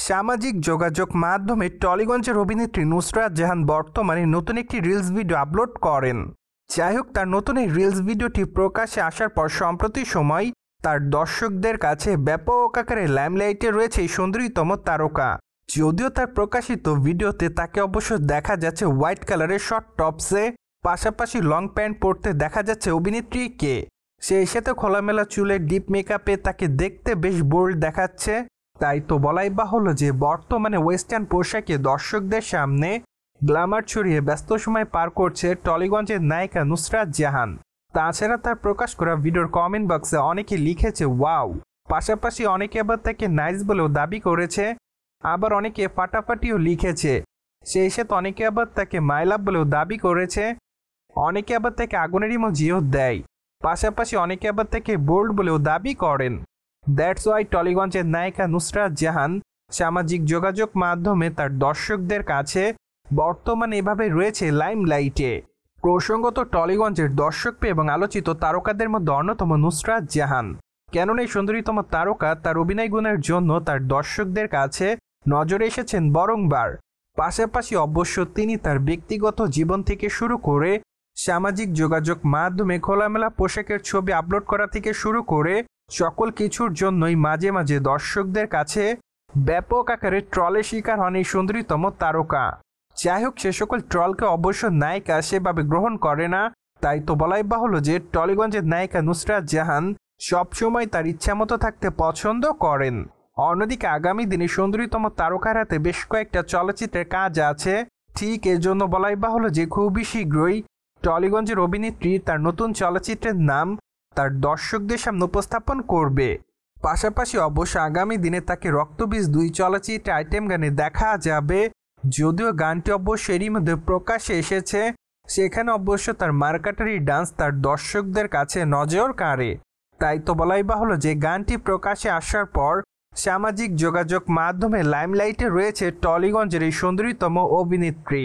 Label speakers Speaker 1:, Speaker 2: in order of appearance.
Speaker 1: সামাজিক যোগাযোগ মাধ্যমে টলিগঞ্জের অভিনেত্রী নুসরাত জাহান বর্তমানে নতুন একটি রিলস ভিডিও আপলোড করেন। যাই হোক, তার নতুন এই রিলস ভিডিওটি প্রকাশ্যে আসার পর সম্প্রতি সময় তার দর্শকদের কাছে ব্যাপক আকারে লাইমলাইটে রয়েছে এই সুন্দরীতম তারকা। যদিও তার প্রকাশিত ভিডিওতে তাকে অবশ্য দেখা যাচ্ছে হোয়াইট কালারের শর্ট টপসে, পাশাপাশি লং প্যান্ট পরতে দেখা যাচ্ছে অভিনেত্রীকে। সেই সাথে খোলামেলা চুলের ডিপ মেকআপে তাকে দেখতে বেশ বোল্ড দেখাচ্ছে। তাই তো বলাই বাহুল্য যে বর্তমানে ওয়েস্টার্ন পোশাকে দর্শকদের সামনে গ্ল্যামার ছড়িয়ে ব্যস্ত সময় পার করছে টলিগঞ্জের নায়িকা নুসরাত জাহান। তাছাড়া তার প্রকাশ করা ভিডিওর কমেন্ট বক্সে অনেকে লিখেছে ওয়াও, পাশাপাশি অনেকে আবার তাকে নাইস বলেও দাবি করেছে, আবার অনেকে ফাটাফাটিও লিখেছে। সেই সাথে অনেকে আবার তাকে মাই লাভ বলেও দাবি করেছে, অনেকে আবার তাকে আগুনের ইমোজিও দেয়, পাশাপাশি অনেকে আবার তাকে বোল্ড বলেও দাবি করেন। দ্যাটস ওয়াই টলিগঞ্জের নায়িকা নুসরাত জাহান সামাজিক যোগাযোগ মাধ্যমে তার দর্শকদের কাছে বর্তমানে এভাবে রয়েছে লাইমলাইটে। প্রসঙ্গত, টলিগঞ্জের দর্শকপ্রিয় এবং আলোচিত তারকাদের মধ্যে অন্যতম নুসরাত জাহান। কেননা এই সুন্দরীতম তারকা তার অভিনয় গুণের জন্য তার দর্শকদের কাছে নজরে এসেছেন বারংবার। পাশাপাশি অবশ্য তিনি তার ব্যক্তিগত জীবন থেকে শুরু করে সামাজিক যোগাযোগ মাধ্যমে খোলামেলা পোশাকের ছবি আপলোড করা থেকে শুরু করে সকল কিছুর জন্যই মাঝে মাঝে দর্শকদের কাছে ব্যাপক আকারে ট্রলের শিকার হন এই সুন্দরীতম তারকা। যাই হোক, সে সকল ট্রলকে অবশ্য নায়িকা সেভাবে গ্রহণ করে না। তাই তো বলাই বাহুল্য যে টলিগঞ্জের নায়িকা নুসরাত জাহান সবসময় তার ইচ্ছামতো থাকতে পছন্দ করেন। অন্যদিকে আগামী দিনে সুন্দরীতম তারকার হাতে বেশ কয়েকটা চলচ্চিত্রের কাজ আছে। ঠিক এর জন্য বলাই বাহুল্য যে খুবই শীঘ্রই টলিগঞ্জের অভিনেত্রী তার নতুন চলচ্চিত্রের নাম তার দর্শকদের সামনে উপস্থাপন করবে। পাশাপাশি অবশ্য আগামী দিনে তাকে রক্তবীজ 2 চলচ্চিত্রে আইটেম গানে দেখা যাবে। যদিও গানটি অবশ্য এরই মধ্যে প্রকাশ্যে এসেছে, সেখানে অবশ্য তার মারকাটারি ডান্স তার দর্শকদের কাছে নজর কাড়ে। তাই তো বলাই বাহুল্য যে গানটি প্রকাশ্যে আসার পর সামাজিক যোগাযোগ মাধ্যমে লাইমলাইটে রয়েছে টলিগঞ্জের এই সুন্দরীতম অভিনেত্রী।